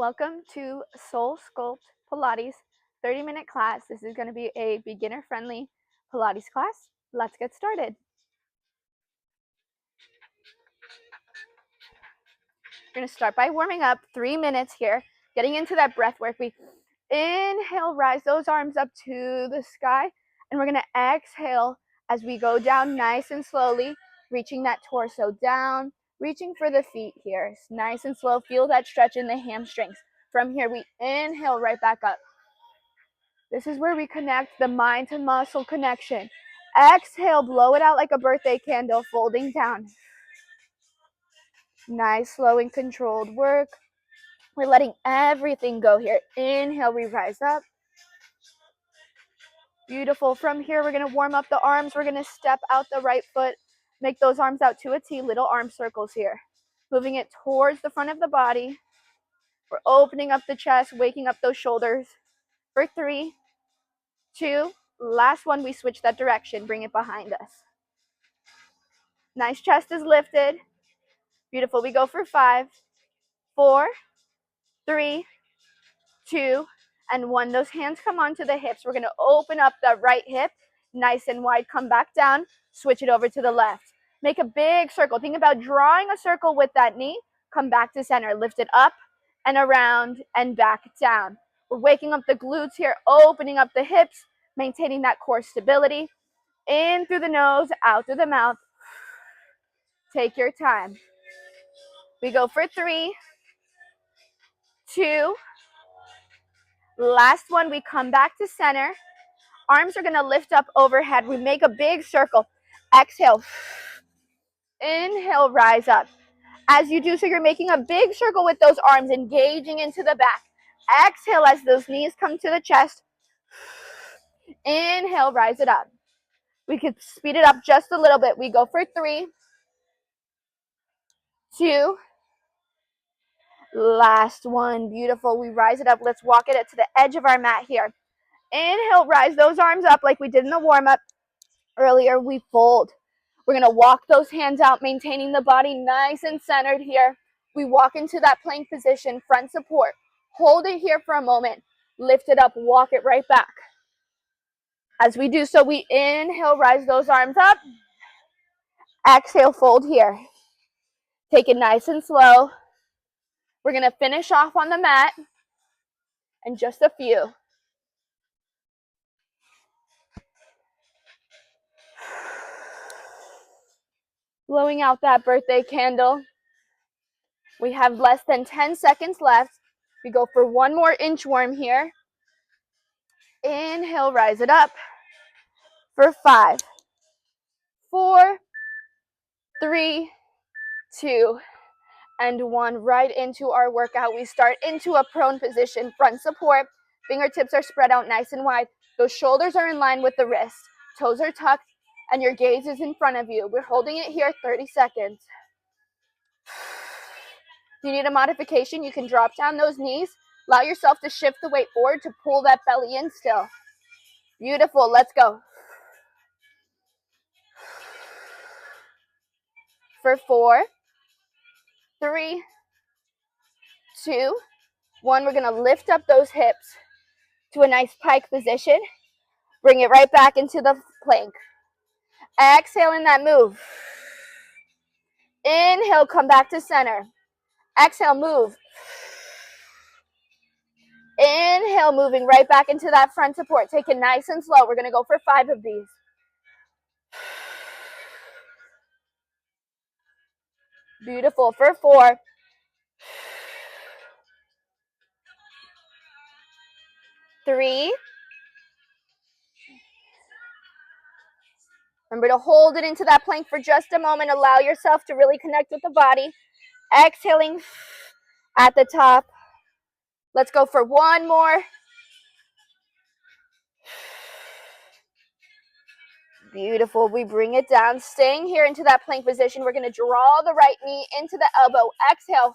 Welcome to Soul Sculpt Pilates 30-minute class. This is going to be a beginner-friendly Pilates class. Let's get started. We're going to start by warming up 3 minutes here, getting into that breath work. We inhale, rise those arms up to the sky, and we're going to exhale as we go down nice and slowly, reaching that torso down, reaching for the feet here. It's nice and slow. Feel that stretch in the hamstrings. From here, we inhale right back up. This is where we connect the mind to muscle connection. Exhale, blow it out like a birthday candle, folding down. Nice, slow and controlled work. We're letting everything go here. Inhale, we rise up. Beautiful. From here, we're going to warm up the arms. We're going to step out the right foot. Make those arms out to a T, little arm circles here. Moving it towards the front of the body. We're opening up the chest, waking up those shoulders. For 3, 2, last one, we switch that direction. Bring it behind us. Nice, chest is lifted. Beautiful. We go for 5, 4, 3, 2, and 1. Those hands come onto the hips. We're going to open up the right hip, nice and wide. Come back down. Switch it over to the left. Make a big circle. Think about drawing a circle with that knee. Come back to center. Lift it up and around and back down. We're waking up the glutes here, opening up the hips, maintaining that core stability. In through the nose, out through the mouth. Take your time. We go for 3, 2, last one, we come back to center. Arms are going to lift up overhead. We make a big circle. Exhale. Inhale, rise up. As you do so, you're making a big circle with those arms, engaging into the back. Exhale as those knees come to the chest. Inhale, rise it up. We could speed it up just a little bit. We go for 3, 2, last one. Beautiful. We rise it up. Let's walk it to the edge of our mat here. Inhale, rise those arms up like we did in the warm-up earlier. We fold. We're going to walk those hands out, maintaining the body nice and centered here. We walk into that plank position, front support. Hold it here for a moment. Lift it up, walk it right back. As we do so, we inhale, rise those arms up. Exhale, fold here. Take it nice and slow. We're going to finish off on the mat in just a few. Blowing out that birthday candle. We have less than 10 seconds left. We go for one more inchworm here. Inhale, rise it up. For 5, 4, 3, 2, and 1. Right into our workout. We start into a prone position, front support. Fingertips are spread out nice and wide. Those shoulders are in line with the wrists. Toes are tucked, and your gaze is in front of you. We're holding it here 30 seconds. If you need a modification, you can drop down those knees. Allow yourself to shift the weight forward to pull that belly in still. Beautiful. Let's go. For 4, 3, 2, 1. We're going to lift up those hips to a nice pike position. Bring it right back into the plank. Exhale in that move. Inhale, come back to center. Exhale, move. Inhale, moving right back into that front support. Take it nice and slow. We're going to go for 5 of these. Beautiful. For 4, 3. Remember to hold it into that plank for just a moment. Allow yourself to really connect with the body. Exhaling at the top. Let's go for one more. Beautiful. We bring it down. Staying here into that plank position. We're going to draw the right knee into the elbow. Exhale.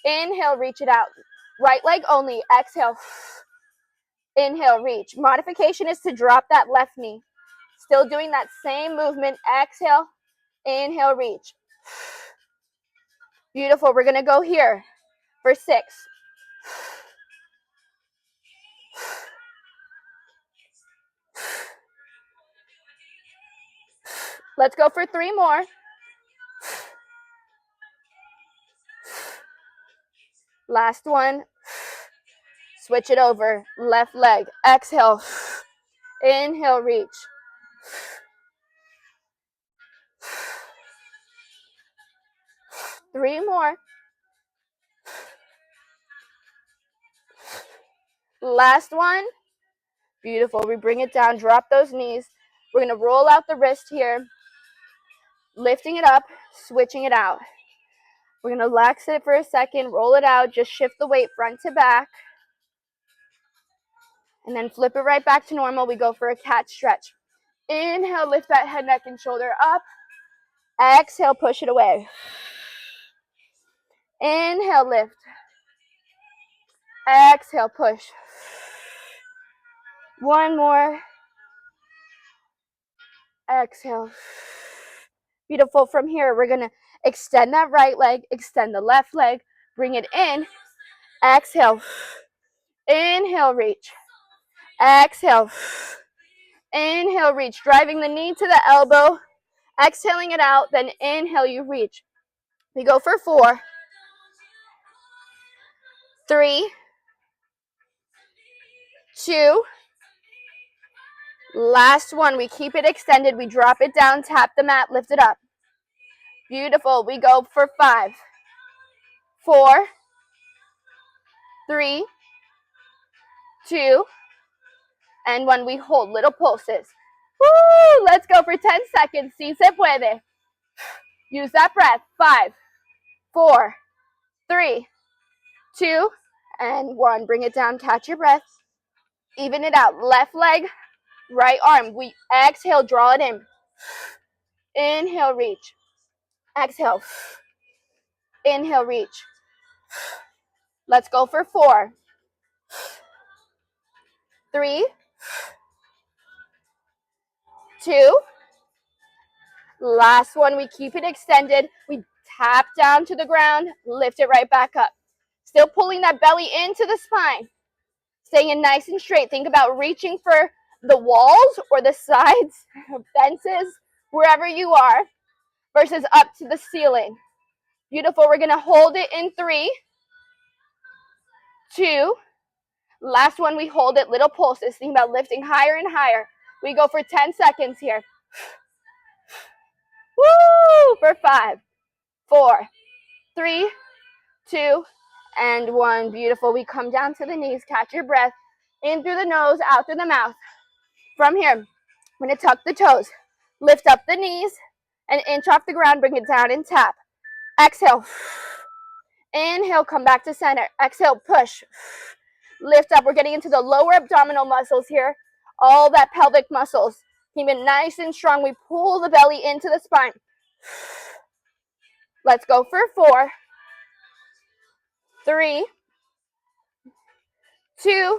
Inhale, reach it out. Right leg only. Exhale. Inhale, reach. Modification is to drop that left knee. Still doing that same movement. Exhale. Inhale, reach. Beautiful. We're going to go here for 6, Let's go for 3 more. Last one. Switch it over. Left leg. Exhale. Inhale, reach. 3 more. Last one. Beautiful. We bring it down. Drop those knees. We're going to roll out the wrist here. Lifting it up. Switching it out. We're going to relax it for a second. Roll it out. Just shift the weight front to back. And then flip it right back to normal. We go for a cat stretch. Inhale, lift that head, neck, and shoulder up. Exhale, push it away. Inhale, lift. Exhale, push. One more. Exhale. Beautiful. From here, we're going to extend that right leg, extend the left leg, bring it in. Exhale. Inhale, reach. Exhale. Inhale, reach. Driving the knee to the elbow. Exhaling it out. Then inhale, you reach. We go for 4, 3, 2. Last one. We keep it extended. We drop it down, tap the mat, lift it up. Beautiful. We go for 5, 4, 3, 2, and 1. We hold little pulses. Woo! Let's go for 10 seconds. Si se puede. Use that breath. 5, 4, 3, 2, and 1. Bring it down. Catch your breath. Even it out. Left leg, right arm. We exhale, draw it in. Inhale, reach. Exhale. Inhale, reach. Let's go for 4, 3, 2. Last one. We keep it extended. We tap down to the ground, lift it right back up. Still pulling that belly into the spine. Staying in nice and straight. Think about reaching for the walls or the sides, fences, wherever you are, versus up to the ceiling. Beautiful. We're going to hold it in 3, 2. Last one, we hold it, little pulses. Think about lifting higher and higher. We go for 10 seconds here. Woo! For 5, 4, 3, 2, and 1. Beautiful. We come down to the knees. Catch your breath. In through the nose, out through the mouth. From here, I'm going to tuck the toes. Lift up the knees and inch off the ground. Bring it down and tap. Exhale. Inhale, come back to center. Exhale, push. Lift up. We're getting into the lower abdominal muscles here. All that pelvic muscles. Keep it nice and strong. We pull the belly into the spine. Let's go for 4, 3, 2,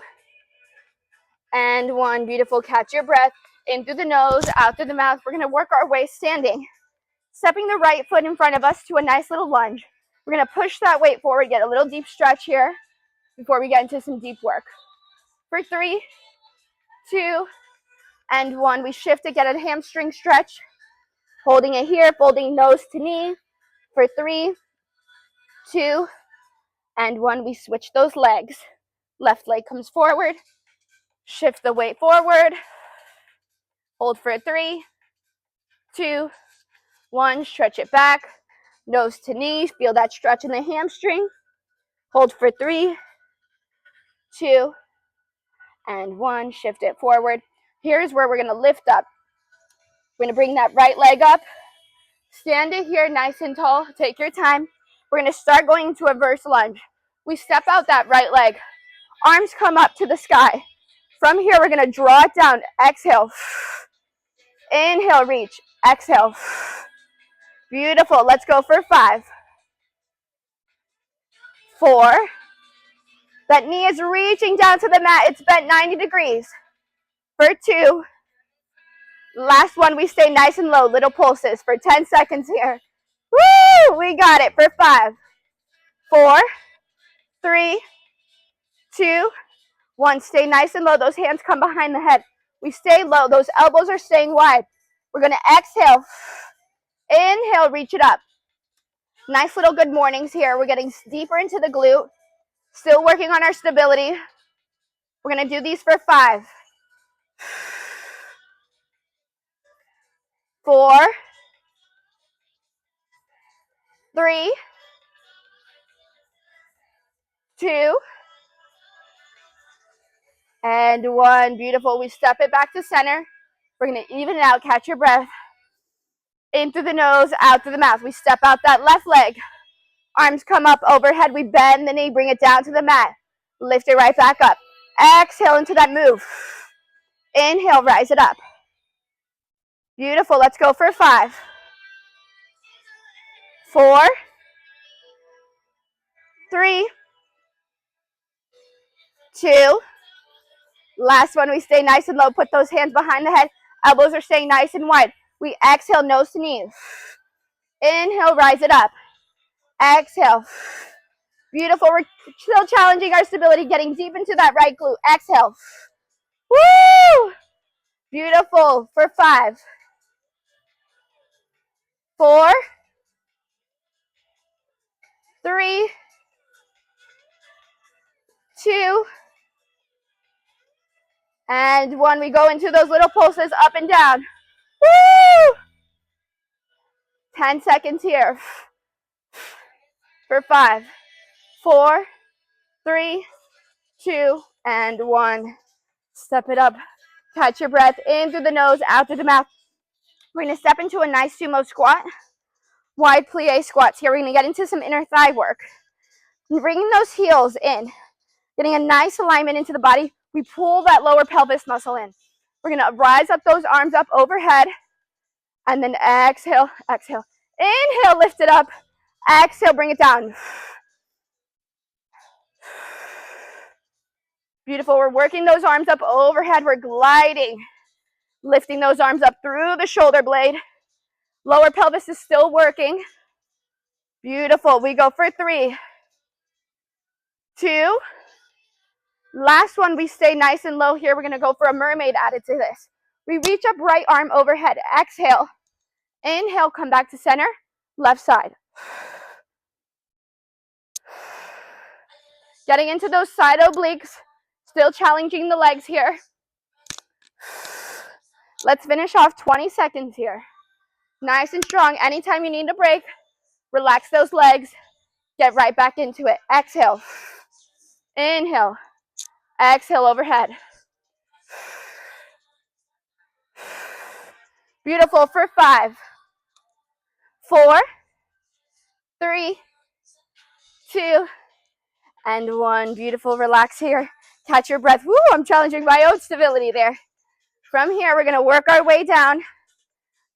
and 1. Beautiful. Catch your breath. In through the nose, out through the mouth. We're going to work our way standing. Stepping the right foot in front of us to a nice little lunge. We're going to push that weight forward. Get a little deep stretch here before we get into some deep work. For 3, 2, and 1. We shift it. Get a hamstring stretch. Holding it here. Folding nose to knee. For 3, 2, and 1. We switch those legs. Left leg comes forward. Shift the weight forward. Hold for 3, 2, 1. Stretch it back. Nose to knee. Feel that stretch in the hamstring. Hold for 3, 2, and 1. Shift it forward. Here's where we're going to lift up. We're going to bring that right leg up. Stand it here nice and tall. Take your time. We're going to start going into a reverse lunge. We step out that right leg. Arms come up to the sky. From here, we're going to draw it down. Exhale. Inhale, reach. Exhale. Beautiful. Let's go for 5, 4. That knee is reaching down to the mat. It's bent 90 degrees. For 2. Last one, we stay nice and low. Little pulses for 10 seconds here. Woo! We got it. For 5, 4, 3, 2, 1. Stay nice and low. Those hands come behind the head. We stay low. Those elbows are staying wide. We're going to exhale. Inhale, reach it up. Nice little good mornings here. We're getting deeper into the glute. Still working on our stability. We're going to do these for 5, 4, 3, 2, and 1. Beautiful. We step it back to center. We're going to even it out. Catch your breath. In through the nose, out through the mouth. We step out that left leg. Arms come up overhead. We bend the knee, bring it down to the mat. Lift it right back up. Exhale into that move. Inhale, rise it up. Beautiful. Let's go for 5, 4, 3, 2. Last one. We stay nice and low. Put those hands behind the head. Elbows are staying nice and wide. We exhale, nose to knees. Inhale, rise it up. Exhale. Beautiful. We're still challenging our stability, getting deep into that right glute. Exhale. Woo! Beautiful. For 5, 4, 3, 2, and 1. We go into those little pulses up and down. Woo! 10 seconds here. For 5, 4, 3, 2, and 1. Step it up. Catch your breath in through the nose, out through the mouth. We're going to step into a nice sumo squat. Wide plie squats. Here we're going to get into some inner thigh work. Bringing those heels in. Getting a nice alignment into the body. We pull that lower pelvis muscle in. We're going to rise up those arms up overhead. And then exhale, exhale. Inhale, lift it up. Exhale, bring it down. Beautiful. We're working those arms up overhead. We're gliding. Lifting those arms up through the shoulder blade. Lower pelvis is still working. Beautiful. We go for 3, 2. Last one, we stay nice and low here. We're going to go for a mermaid added to this. We reach up, right arm overhead. Exhale. Inhale, come back to center. Left side. Getting into those side obliques. Still challenging the legs here. Let's finish off 20 seconds here. Nice and strong. Anytime you need a break, relax those legs. Get right back into it. Exhale. Inhale. Exhale overhead. Beautiful. For 5, 4, 3, 2, and 1. Beautiful. Relax here. Catch your breath. Woo, I'm challenging my own stability there. From here, we're going to work our way down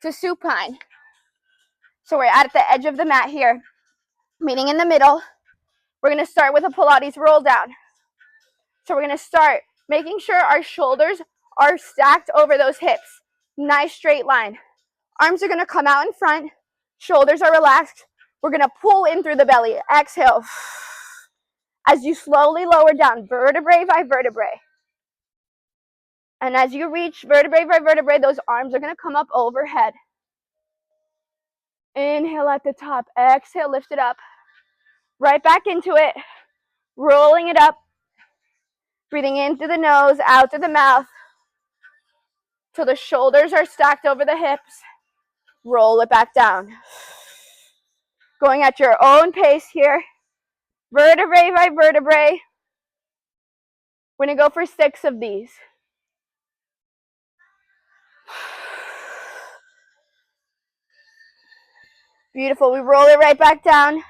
to supine. So we're at the edge of the mat here, meeting in the middle. We're going to start with a Pilates roll down. So we're going to start making sure our shoulders are stacked over those hips. Nice straight line. Arms are going to come out in front. Shoulders are relaxed. We're going to pull in through the belly. Exhale. As you slowly lower down, vertebrae by vertebrae. And as you reach vertebrae by vertebrae, those arms are going to come up overhead. Inhale at the top. Exhale, lift it up. Right back into it. Rolling it up. Breathing in through the nose, out through the mouth. Till the shoulders are stacked over the hips. Roll it back down. Going at your own pace here. Vertebrae by vertebrae. We're going to go for 6 of these. Beautiful. We roll it right back down.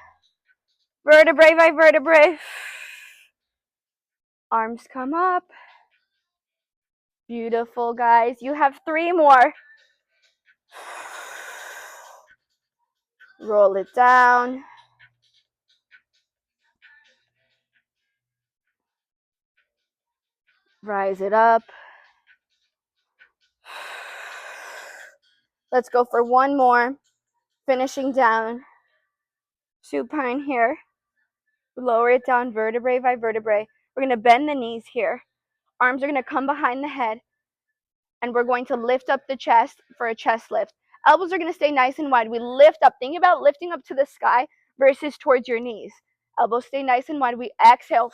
Vertebrae by vertebrae. Arms come up. Beautiful, guys. You have 3 more. Roll it down. Rise it up. Let's go for 1 more. Finishing down. Supine here. Lower it down vertebrae by vertebrae. We're going to bend the knees here. Arms are going to come behind the head. And we're going to lift up the chest for a chest lift. Elbows are going to stay nice and wide. We lift up. Think about lifting up to the sky versus towards your knees. Elbows stay nice and wide. We exhale.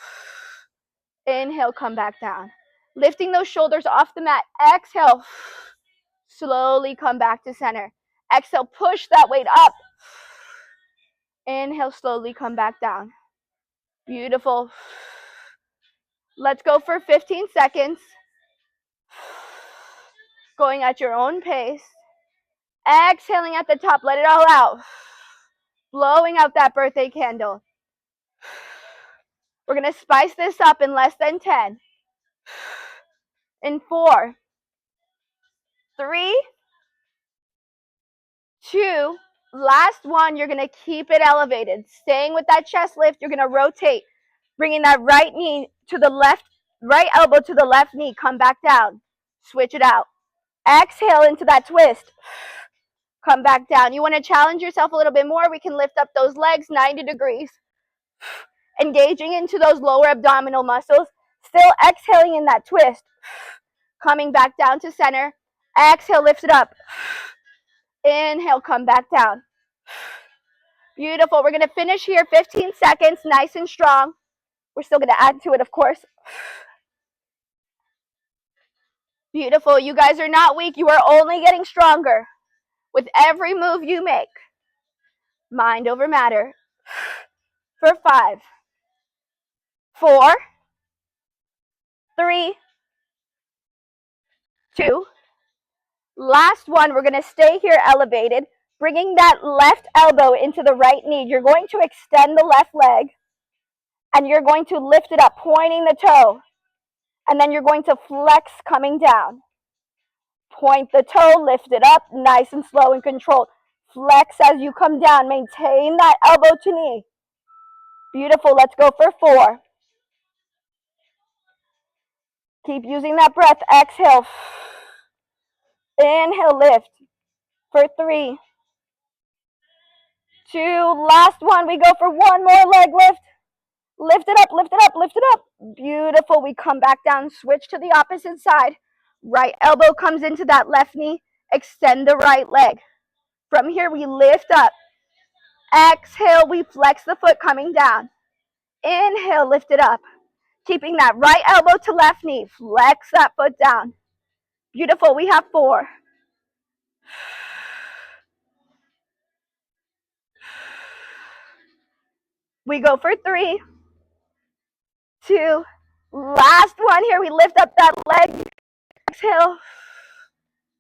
Inhale, come back down. Lifting those shoulders off the mat. Exhale. Slowly come back to center. Exhale, push that weight up. Inhale, slowly come back down. Beautiful. Let's go for 15 seconds. Going at your own pace. Exhaling at the top, let it all out. Blowing out that birthday candle. We're going to spice this up in less than 10. In 4, 3, 2, last one. You're going to keep it elevated. Staying with that chest lift, you're going to rotate. Bringing that right knee to the left, right elbow to the left knee. Come back down. Switch it out. Exhale into that twist. Come back down. You want to challenge yourself a little bit more? We can lift up those legs 90 degrees. Engaging into those lower abdominal muscles. Still exhaling in that twist. Coming back down to center. Exhale, lift it up. Inhale, come back down. Beautiful. We're going to finish here 15 seconds, nice and strong. We're still going to add to it, of course. Beautiful. You guys are not weak. You are only getting stronger with every move you make. Mind over matter. For 5, 4, 3, 2. Last one. We're going to stay here elevated. Bringing that left elbow into the right knee. You're going to extend the left leg. And you're going to lift it up, pointing the toe. And then you're going to flex coming down. Point the toe, lift it up, nice and slow and controlled. Flex as you come down. Maintain that elbow to knee. Beautiful. Let's go for 4. Keep using that breath. Exhale. Inhale, lift. For 3, 2. Last one. We go for one more leg lift. Lift it up, lift it up, lift it up. Beautiful. We come back down. Switch to the opposite side. Right elbow comes into that left knee. Extend the right leg. From here, we lift up. Exhale, we flex the foot coming down. Inhale, lift it up. Keeping that right elbow to left knee. Flex that foot down. Beautiful. We have 4. We go for 3, 2. Last one here. We lift up that leg. Exhale.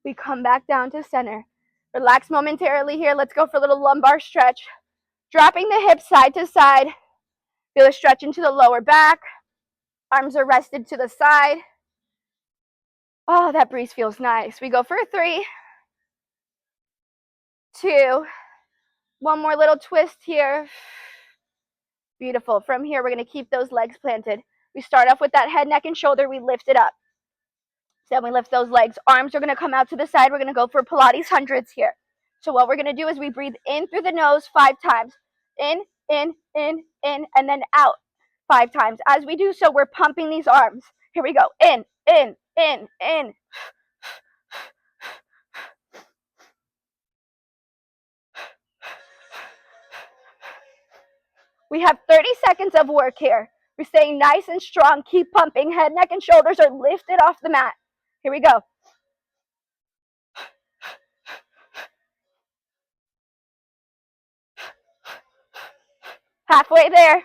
We come back down to center. Relax momentarily here. Let's go for a little lumbar stretch. Dropping the hips side to side. Feel a stretch into the lower back. Arms are rested to the side. Oh, that breeze feels nice. We go for 3, 2. One more little twist here. Beautiful. From here, we're going to keep those legs planted. We start off with that head, neck, and shoulder. We lift it up. Then we lift those legs. Arms are going to come out to the side. We're going to go for Pilates hundreds here. So what we're going to do is we breathe in through the nose 5 times. In, and then out 5 times. As we do so, we're pumping these arms. Here we go. In. We have 30 seconds of work here. We're staying nice and strong. Keep pumping. Head, neck, and shoulders are lifted off the mat. Here we go. Halfway there.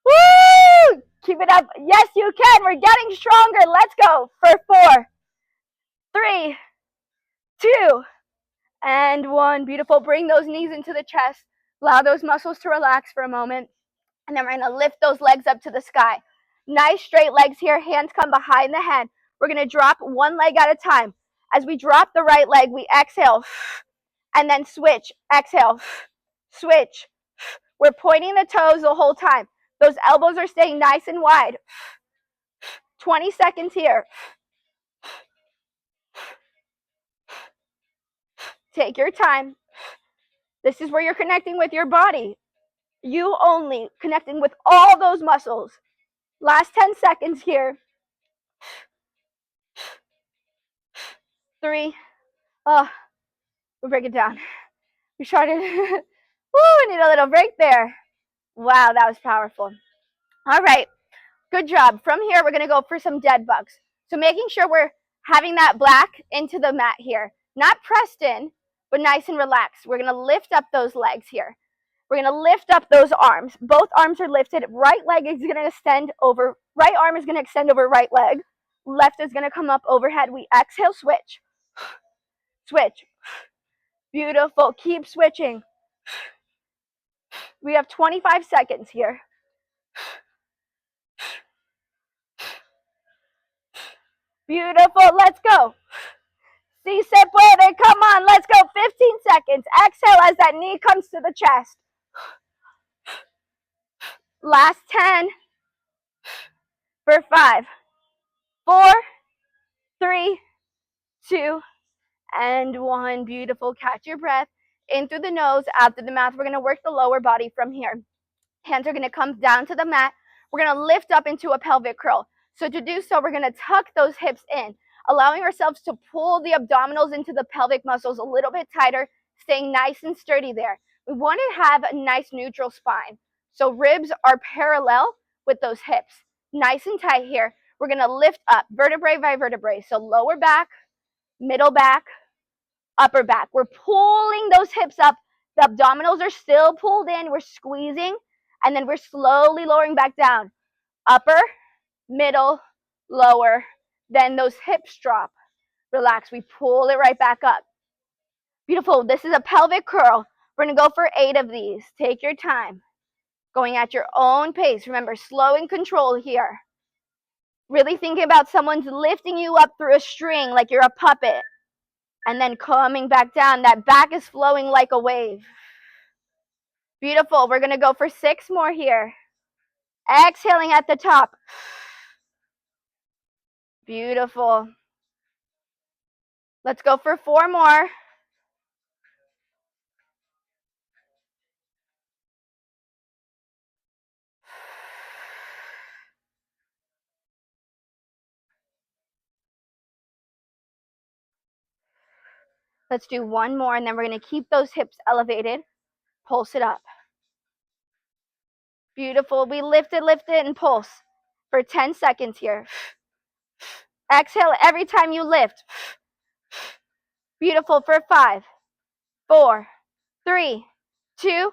Woo! Keep it up. Yes, you can. We're getting stronger. Let's go for 4, 3, 2, and 1. Beautiful. Bring those knees into the chest. Allow those muscles to relax for a moment. And then we're going to lift those legs up to the sky. Nice straight legs here. Hands come behind the head. We're going to drop one leg at a time. As we drop the right leg, we exhale. And then switch. Exhale. Switch. We're pointing the toes the whole time. Those elbows are staying nice and wide. 20 seconds here. Take your time. This is where you're connecting with your body. You only, connecting with all those muscles. Last 10 seconds here. 3. Oh, we'll break it down. We started. Woo, we need a little break there. Wow, that was powerful. All right, good job. From here, we're going to go for some dead bugs. So making sure we're having that black into the mat here. Not pressed in, but nice and relaxed. We're going to lift up those legs here. We're going to lift up those arms. Both arms are lifted. Right leg is going to extend over, right arm is going to extend over right leg. Left is going to come up overhead. We exhale, switch. Switch. Beautiful. Keep switching. We have 25 seconds here. Beautiful. Let's go. Si se puede. Come on. Let's go. 15 seconds. Exhale as that knee comes to the chest. Last 10. For 5, 4, 3, 2, and 1. Beautiful. Catch your breath. In through the nose, out through the mouth. We're going to work the lower body from here. Hands are going to come down to the mat. We're going to lift up into a pelvic curl. So to do so, we're going to tuck those hips in, allowing ourselves to pull the abdominals into the pelvic muscles a little bit tighter, staying nice and sturdy there. We want to have a nice neutral spine. So ribs are parallel with those hips. Nice and tight here. We're going to lift up vertebrae by vertebrae. So lower back, middle back, upper back. We're pulling those hips up. The abdominals are still pulled in. We're squeezing, and then we're slowly lowering back down. Upper, middle, lower. Then those hips drop. Relax. We pull it right back up. Beautiful. This is a pelvic curl. We're going to go for 8 of these. Take your time. Going at your own pace. Remember, slow and control here. Really thinking about someone's lifting you up through a string like you're a puppet. And then coming back down. That back is flowing like a wave. Beautiful. We're going to go for 6 more here. Exhaling at the top. Beautiful. Let's go for 4 more. Let's do 1 more, and then we're going to keep those hips elevated. Pulse it up. Beautiful. We lift it, and pulse for 10 seconds here. Exhale every time you lift. Beautiful for 5, 4, 3, 2,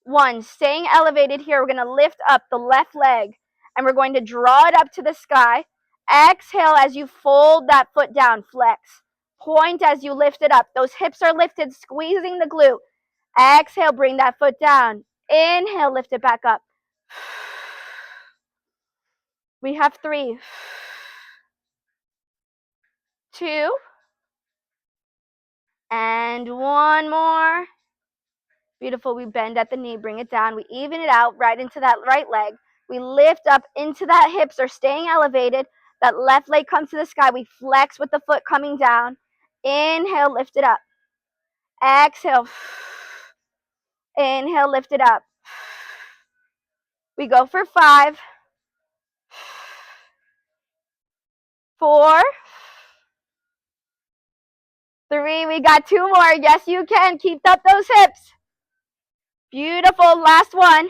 1. Staying elevated here. We're going to lift up the left leg, and we're going to draw it up to the sky. Exhale as you fold that foot down. Flex. Point as you lift it up. Those hips are lifted, squeezing the glute. Exhale, bring that foot down. Inhale, lift it back up. We have 3, 2, and 1 more. Beautiful. We bend at the knee, bring it down. We even it out right into that right leg. We lift up into that hips are staying elevated. That left leg comes to the sky. We flex with the foot coming down. Inhale, lift it up. Exhale. Inhale, lift it up. We go for 5, 4, 3. We got 2 more. Yes, you can. Keep up those hips. Beautiful. Last one.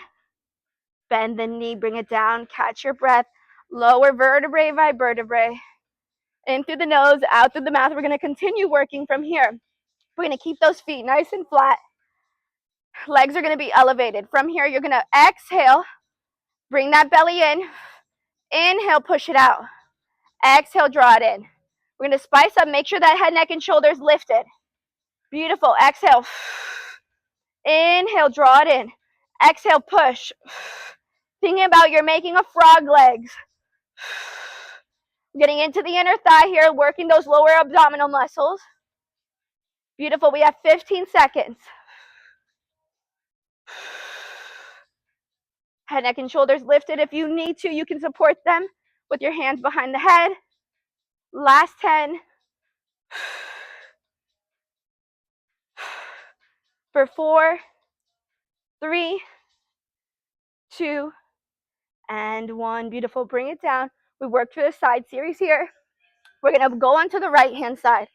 Bend the knee, bring it down. Catch your breath. Lower vertebrae by vertebrae. In through the nose, out through the mouth. We're going to continue working from here. We're going to keep those feet nice and flat. Legs are going to be elevated. From here, you're going to exhale. Bring that belly in. Inhale, push it out. Exhale, draw it in. We're going to spice up. Make sure that head, neck, and shoulders lifted. Beautiful. Exhale. Inhale, draw it in. Exhale, push. Thinking about you're making a frog legs. Getting into the inner thigh here, working those lower abdominal muscles. Beautiful. We have 15 seconds. Head, neck, and shoulders lifted. If you need to, you can support them with your hands behind the head. Last 10. For 4, 3, 2, and 1. Beautiful. Bring it down. We worked through the side series here. We're going to go onto the right hand side,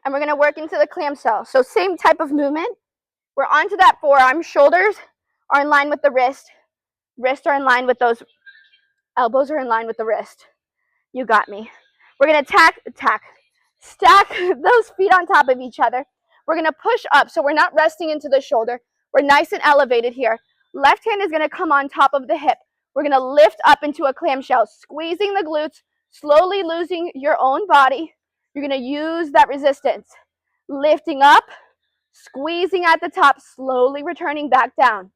and we're going to work into the clamshell. So same type of movement. We're onto that forearm. Shoulders are in line with the wrist. Wrists are in line with those. Elbows are in line with the wrist. You got me. We're going to stack those feet on top of each other. We're going to push up, so we're not resting into the shoulder. We're nice and elevated here. Left hand is going to come on top of the hip. We're going to lift up into a clamshell, squeezing the glutes, slowly losing your own body. You're going to use that resistance. Lifting up, squeezing at the top, slowly returning back down.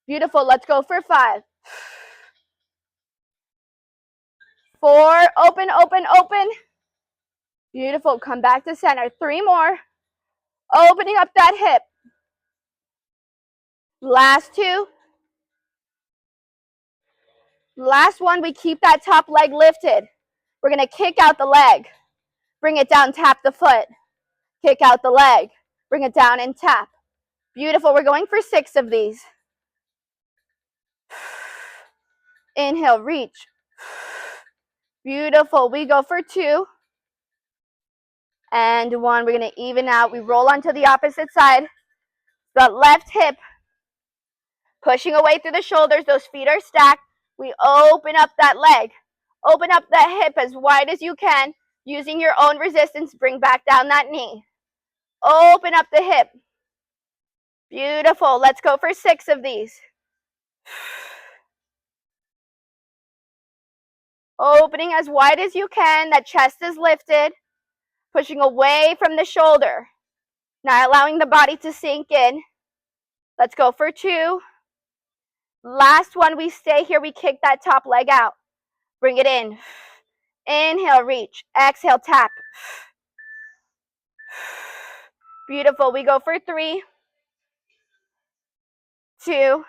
Beautiful. Let's go for 5. 4, open, open, open. Beautiful. Come back to center. 3 more. Opening up that hip. Last 2. Last 1. We keep that top leg lifted. We're going to kick out the leg. Bring it down, tap the foot. Kick out the leg. Bring it down and tap. Beautiful. We're going for 6 of these. Inhale, reach. Beautiful. We go for 2. And 1. We're going to even out. We roll onto the opposite side. The left hip pushing away through the shoulders. Those feet are stacked. We open up that leg. Open up that hip as wide as you can. Using your own resistance, bring back down that knee. Open up the hip. Beautiful. Let's go for 6 of these. Opening as wide as you can. That chest is lifted. Pushing away from the shoulder. Not allowing the body to sink in. Let's go for 2. Last 1. We stay here. We kick that top leg out. Bring it in. Inhale, reach. Exhale, tap. Beautiful. We go for 3, 2,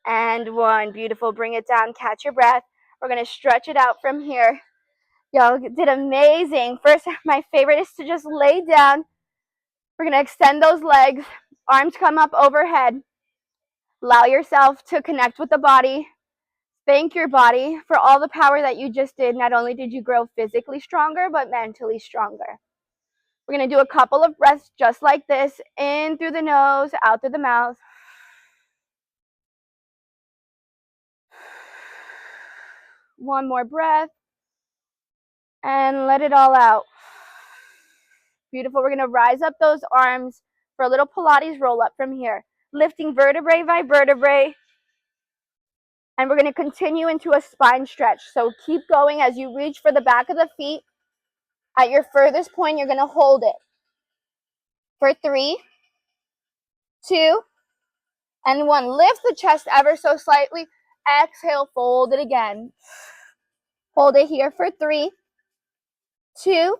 and 1. Beautiful. Bring it down. Catch your breath. We're going to stretch it out from here. Y'all did amazing. First, my favorite is to just lay down. We're going to extend those legs. Arms come up overhead. Allow yourself to connect with the body. Thank your body for all the power that you just did. Not only did you grow physically stronger, but mentally stronger. We're going to do a couple of breaths just like this. In through the nose, out through the mouth. One more breath. And let it all out. Beautiful. We're going to rise up those arms for a little Pilates roll up from here. Lifting vertebrae by vertebrae. And we're going to continue into a spine stretch. So keep going as you reach for the back of the feet. At your furthest point, you're going to hold it. For 3, 2, and 1. Lift the chest ever so slightly. Exhale, fold it again. Hold it here for 3, 2,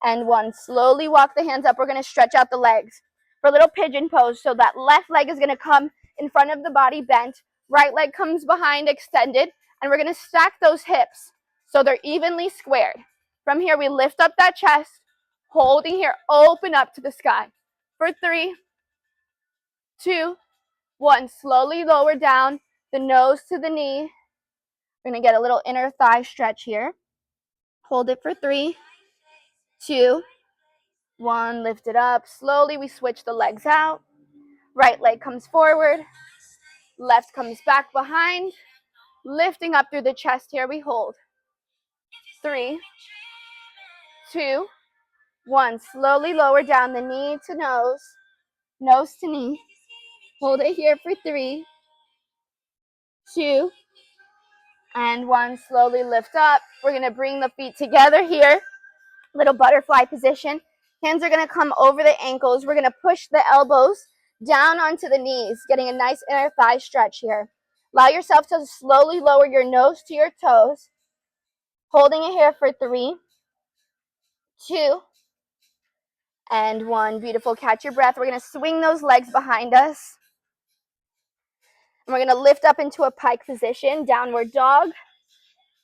and 1. Slowly walk the hands up. We're going to stretch out the legs for a little pigeon pose. So that left leg is going to come in front of the body bent. Right leg comes behind extended. And we're going to stack those hips so they're evenly squared. From here, we lift up that chest. Holding here, open up to the sky. For 3, 2, 1. Slowly lower down the nose to the knee. We're going to get a little inner thigh stretch here. Hold it for 3, 2, 1. Lift it up. Slowly we switch the legs out. Right leg comes forward. Left comes back behind. Lifting up through the chest here. We hold. 3, 2, 1. Slowly lower down the knee to nose. Nose to knee. Hold it here for 3, 2, and 1. Slowly lift up. We're going to bring the feet together here. Little butterfly position. Hands are going to come over the ankles. We're going to push the elbows down onto the knees, getting a nice inner thigh stretch here. Allow yourself to slowly lower your nose to your toes. Holding it here for 3, 2, and 1. Beautiful. Catch your breath. We're going to swing those legs behind us. And we're going to lift up into a pike position, downward dog.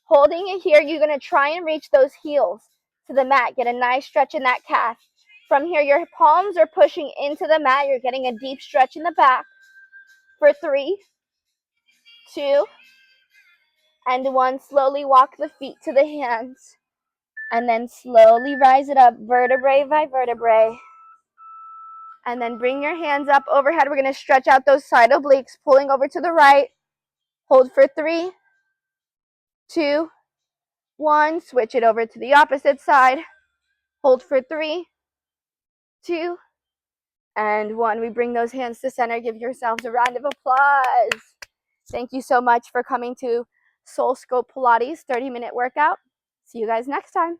Holding it here, you're going to try and reach those heels to the mat. Get a nice stretch in that calf. From here, your palms are pushing into the mat. You're getting a deep stretch in the back. for 3, 2, and 1. Slowly walk the feet to the hands. And then slowly rise it up, vertebrae by vertebrae. And then bring your hands up overhead. We're going to stretch out those side obliques, pulling over to the right. Hold for 3, 2, 1. Switch it over to the opposite side. Hold for 3, 2, and 1. We bring those hands to center. Give yourselves a round of applause. Thank you so much for coming to Sculpt Pilates 30-minute workout. See you guys next time.